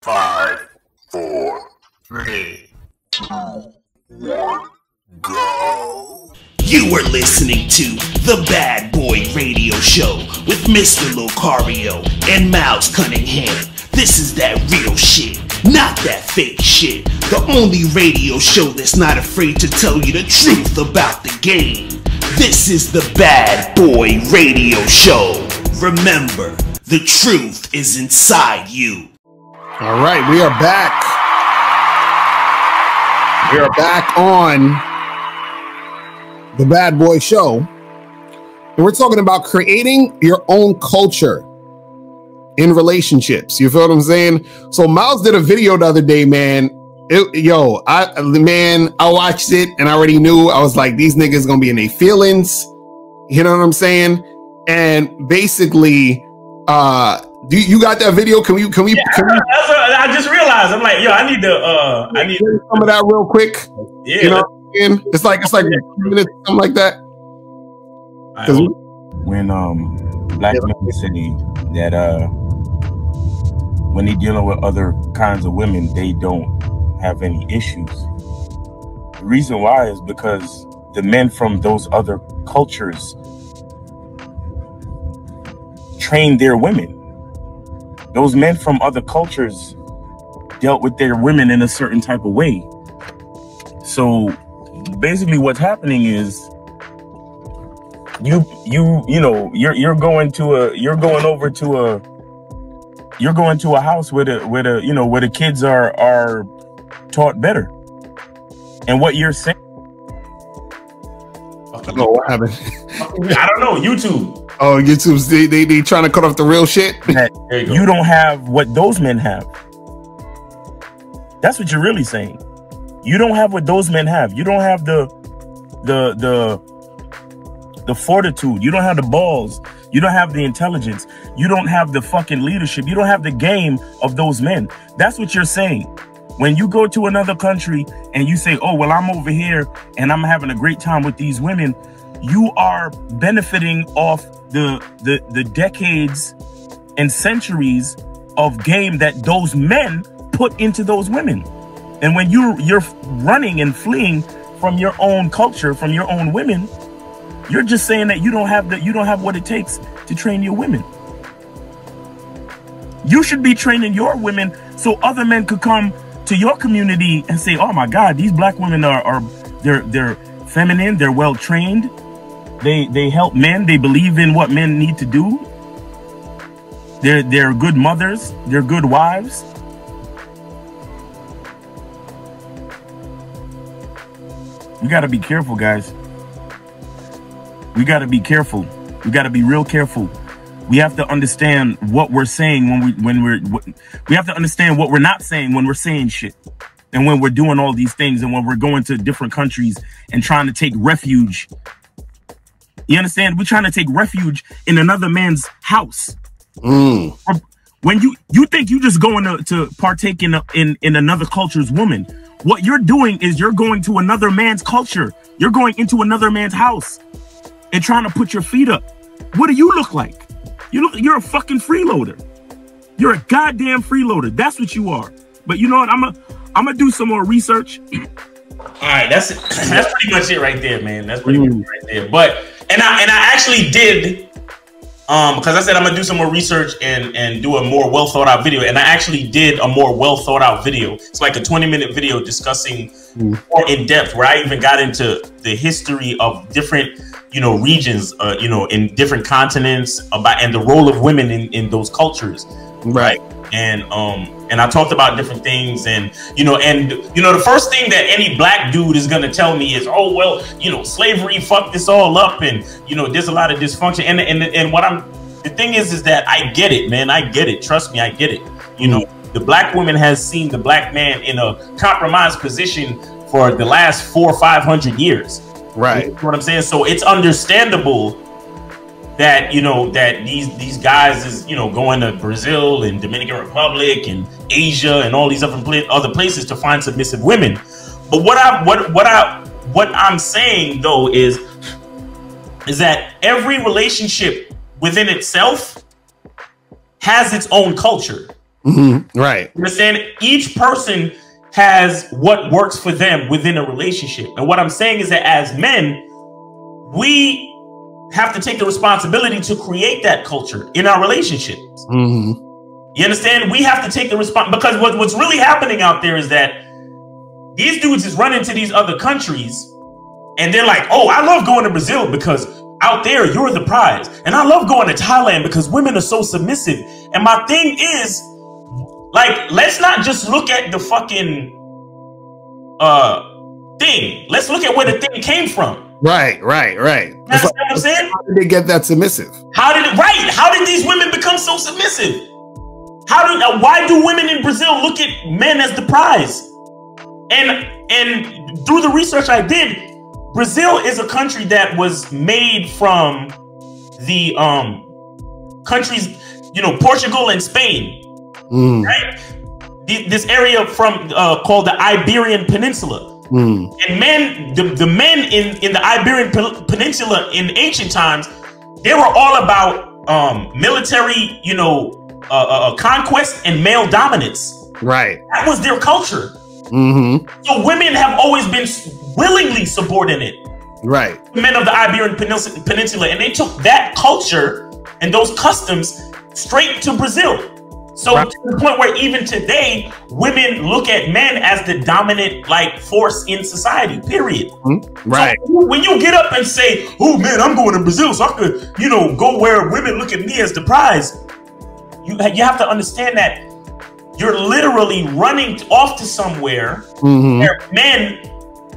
5, 4, 3, 2, 1, go. You are listening to The Bad Boy Radio Show with Mr. Locario and Miles Cunningham. This is that real shit, not that fake shit. The only radio show that's not afraid to tell you the truth about the game. This is The Bad Boy Radio Show. Remember, the truth is inside you. All right, we are back. We are back on The Bad Boy Show. And we're talking about creating your own culture in relationships. You feel what I'm saying? So Miles did a video the other day, man. I watched it and I already knew. I was like, these niggas gonna be in their feelings. You know what I'm saying? And basically, you got that video? Can we? That's what I just realized. I'm like, yo, I need some of that real quick. Yeah, you know what I'm saying? It's like 3 minutes, something like that. When black men say that when they're dealing with other kinds of women, they don't have any issues. The reason why is because the men from those other cultures train their women. Those men from other cultures dealt with their women in a certain type of way. So basically what's happening is you're going to a house where the kids are taught better. And what you're saying, I don't know what happened. I don't know, YouTube. Oh, YouTube's they trying to cut off the real shit. You don't have what those men have. That's what you're really saying. You don't have what those men have. You don't have the fortitude. You don't have the balls. You don't have the intelligence. You don't have the fucking leadership. You don't have the game of those men. That's what you're saying. When you go to another country and you say, oh, well, I'm over here and I'm having a great time with these women, you are benefiting off the decades and centuries of game that those men put into those women. And when you're running and fleeing from your own culture, from your own women, you're just saying that you don't have what it takes to train your women. You should be training your women so other men could come to your community and say, oh my God, these black women they're feminine, they're well trained. They help men. They believe in what men need to do. They're good mothers. They're good wives. We got to be careful, guys. We got to be careful. We got to be real careful. We have to understand what we're saying we have to understand what we're not saying when we're saying shit. And when we're doing all these things and when we're going to different countries and trying to take refuge. You understand? We're trying to take refuge in another man's house. When you think you just going to partake in another culture's woman, what you're doing is you're going to another man's culture. You're going into another man's house and trying to put your feet up. What do you look like? You're a fucking freeloader. You're a goddamn freeloader. That's what you are. But you know what? I'm gonna do some more research. All right, that's pretty much it right there, man. That's pretty much it right there. But and I actually did because I said I'm gonna do some more research and do a more well thought out video, and I actually did a more well thought out video. It's like a 20-minute video discussing more in depth, where I even got into the history of different regions, in different continents and the role of women in those cultures, right? And I talked about different things, and the first thing that any black dude is gonna tell me is, oh well, slavery fucked this all up, and there's a lot of dysfunction. And the thing is that I get it, man. I get it. Trust me, I get it. The black woman has seen the black man in a compromised position for the last 400 or 500 years. Right. You know what I'm saying? So it's understandable that that these guys is going to Brazil and Dominican Republic and Asia and all these other places to find submissive women. But what I'm saying though is that every relationship within itself has its own culture. Right. Understand? Each person has what works for them within a relationship. And what I'm saying is that as men, we have to take the responsibility to create that culture in our relationships. You understand? We have to take the response, because what's really happening out there is that these dudes is running to these other countries and they're like, oh, I love going to Brazil because out there you're the prize. And I love going to Thailand because women are so submissive. And my thing is, like, let's not just look at the fucking thing. Let's look at where the thing came from. Right. You understand what I'm saying? How did they get that submissive? How did these women become so submissive? Why do women in Brazil look at men as the prize? And through the research I did, Brazil is a country that was made from the countries, Portugal and Spain. Right? This area from called the Iberian Peninsula. And the men in the Iberian Peninsula in ancient times, they were all about military, conquest and male dominance. Right. That was their culture. So women have always been willingly subordinate. Right. Men of the Iberian Peninsula, and they took that culture and those customs straight to Brazil. So to the point where even today, women look at men as the dominant force in society, period. Right. So when you get up and say, oh man, I'm going to Brazil so I could, go where women look at me as the prize, you have to understand that you're literally running off to somewhere where men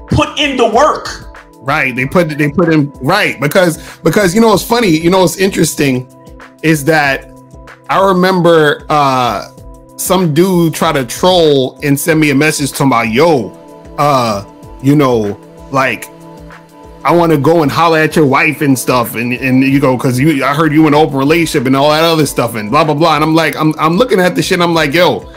put in the work. Right. They put in, right. Because it's funny, what's interesting is that I remember some dude try to troll and send me a message talking about, yo, I want to go and holler at your wife and stuff, and you go, because I heard you in an open relationship and all that other stuff and blah blah blah. And I'm like, I'm looking at this shit and I'm like, yo,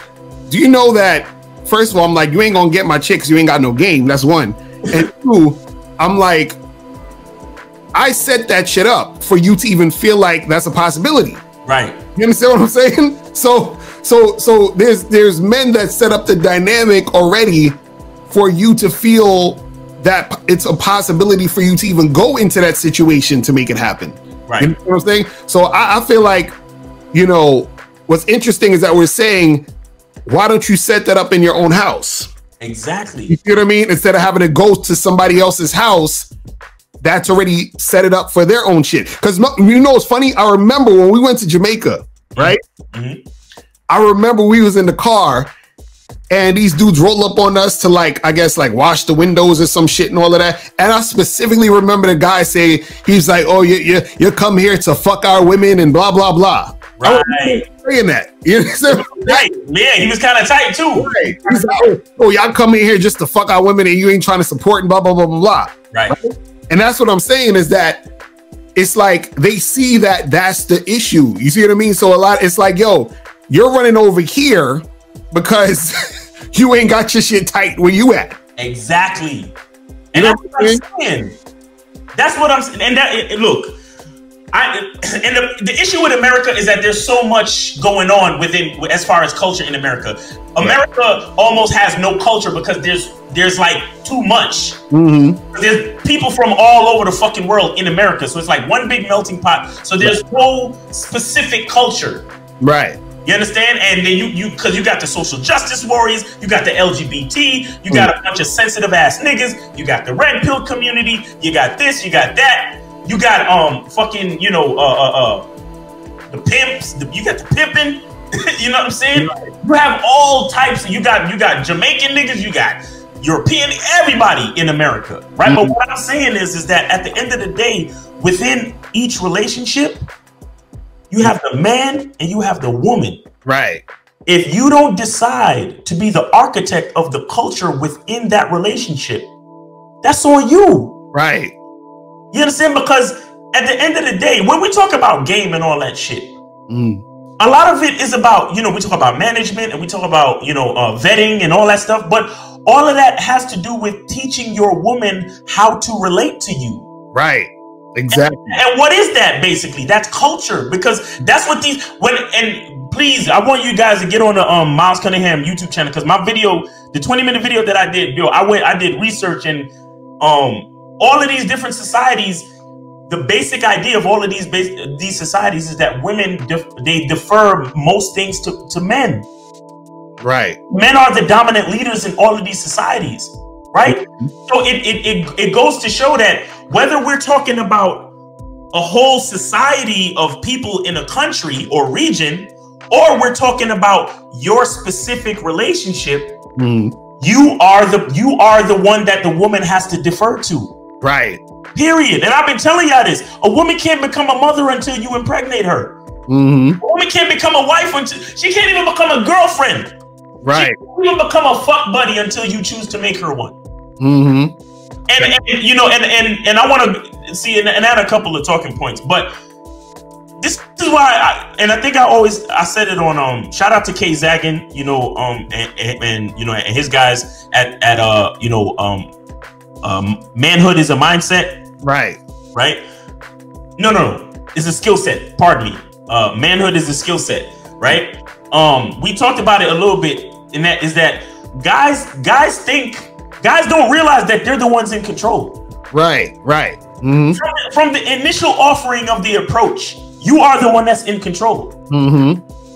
do you know that? First of all, I'm like, you ain't gonna get my chick 'cause you ain't got no game. That's one. And two, I'm like, I set that shit up for you to even feel like that's a possibility. Right. You understand what I'm saying? So there's men that set up the dynamic already for you to feel that it's a possibility for you to even go into that situation to make it happen. Right. You know what I'm saying? So I feel like, what's interesting is that we're saying, why don't you set that up in your own house? Exactly. You know what I mean? Instead of having to go to somebody else's house that's already set it up for their own shit. Because it's funny? I remember when we went to Jamaica, right? I remember we was in the car and these dudes roll up on us to wash the windows or some shit and all of that. And I specifically remember the guy say, he's like, oh, you come here to fuck our women and blah, blah, blah. Right. Saying that. You know? Right. Yeah, he was kind of tight too. Right. He's like, oh, y'all come in here just to fuck our women and you ain't trying to support and blah, blah, blah, blah, blah. Right. And that's what I'm saying is that it's like they see that that's the issue. You see what I mean? So it's like, yo, you're running over here because you ain't got your shit tight where you at. Exactly. And that's what I'm saying. That's what I'm saying. And look, the issue with America is that there's so much going on as far as culture in America. America almost has no culture because there's too much. There's people from all over the fucking world in America, so it's like one big melting pot. So there's no specific culture. Right. You understand? And then because you got the social justice warriors, you got the LGBT, you got a bunch of sensitive ass niggas, you got the red pill community, you got this, you got that. You got the pimps, you got the pimping, you know what I'm saying? You have all types. You got Jamaican niggas, you got European, everybody in America, right? But what I'm saying is that at the end of the day, within each relationship, you have the man and you have the woman. Right. If you don't decide to be the architect of the culture within that relationship, that's on you. Right. You understand? Because at the end of the day, when we talk about game and all that shit, a lot of it is about, we talk about management and we talk about, vetting and all that stuff. But all of that has to do with teaching your woman how to relate to you. Right. Exactly. And what is that basically? That's culture, because that's what please, I want you guys to get on the Miles Cunningham YouTube channel, because my video, the 20-minute video that I did, yo, I did research, and all of these different societies. The basic idea of all of these societies is that women they defer most things to men. Right. Men are the dominant leaders in all of these societies, right? So it goes to show that whether we're talking about a whole society of people in a country or region, or we're talking about your specific relationship, you are the one that the woman has to defer to. Right. Period. And I've been telling y'all this. A woman can't become a mother until you impregnate her. A woman can't become a wife until she can't even become a girlfriend. Right. She can't even become a fuck buddy until you choose to make her one. And you know, and I want to see and add a couple of talking points, but this is why I think I said it on shout out to Kay Zaggin, you know, and you know, and his guys at you know, manhood is a mindset. Right. No. It's a skill set. Pardon me. Manhood is a skill set. Right. We talked about it a little bit, and that is that guys don't realize that they're the ones in control. Right. From the initial offering of the approach, you are the one that's in control.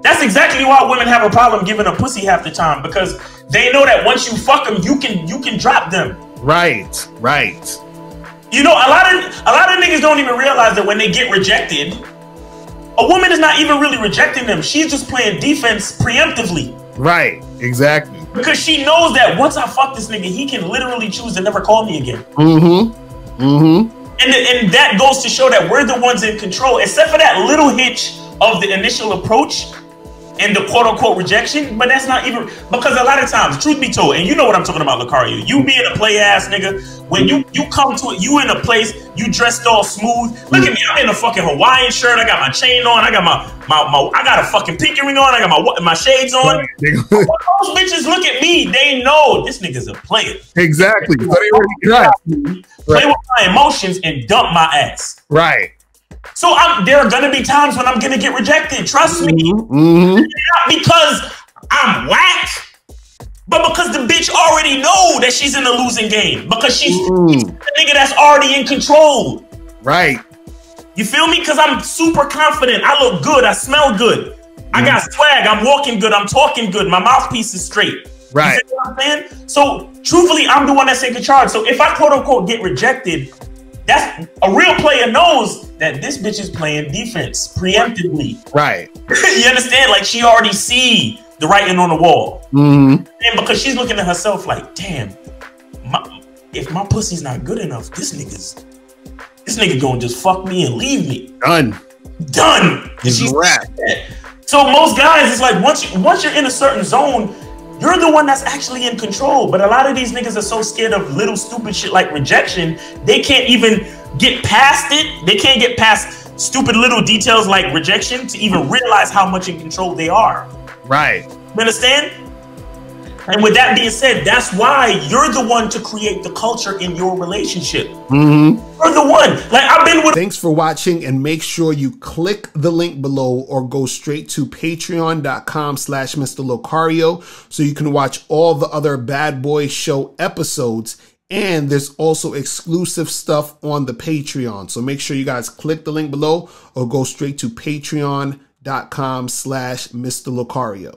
That's exactly why women have a problem giving a pussy half the time, because they know that once you fuck them, you can drop them. Right. You know, a lot of niggas don't even realize that when they get rejected, a woman is not even really rejecting them. She's just playing defense preemptively. Right. Exactly. Because she knows that once I fuck this nigga, he can literally choose to never call me again. And that goes to show that we're the ones in control, except for that little hitch of the initial approach and the quote unquote rejection. But that's not even, because a lot of times, truth be told, and you know what I'm talking about, Lucario, you being a play ass nigga, when you come to it, you in a place, you dressed all smooth. Look at me, I'm in a fucking Hawaiian shirt, I got my chain on, I got I got a fucking pinky ring on, I got my shades on. When those bitches look at me, they know this nigga's a player. Exactly. Play with my emotions and dump my ass. Right. So there are gonna be times when I'm gonna get rejected. Trust me. Not because I'm whack, but because the bitch already know that she's in a losing game. Because she's the nigga that's already in control. Right. You feel me? Because I'm super confident. I look good. I smell good. I got swag. I'm walking good. I'm talking good. My mouthpiece is straight. Right. You feel what I'm saying? So truthfully, I'm the one that's in charge. So if I quote unquote get rejected, that's a real player knows that this bitch is playing defense preemptively. Right. You understand? Like she already see the writing on the wall. And because she's looking at herself like, damn, if my pussy's not good enough, this nigga gonna just fuck me and leave me. Done. It's wrap. So most guys, it's like once you're in a certain zone, you're the one that's actually in control. But a lot of these niggas are so scared of little stupid shit like rejection, they can't even get past it. They can't get past stupid little details like rejection to even realize how much in control they are. Right. You understand? And with that being said, that's why you're the one to create the culture in your relationship. You're the one. Like I've been with. Thanks for watching, and make sure you click the link below or go straight to patreon.com/Mr. Lucario so you can watch all the other Bad Boy Show episodes. And there's also exclusive stuff on the Patreon. So make sure you guys click the link below or go straight to patreon.com/Mr. Lucario.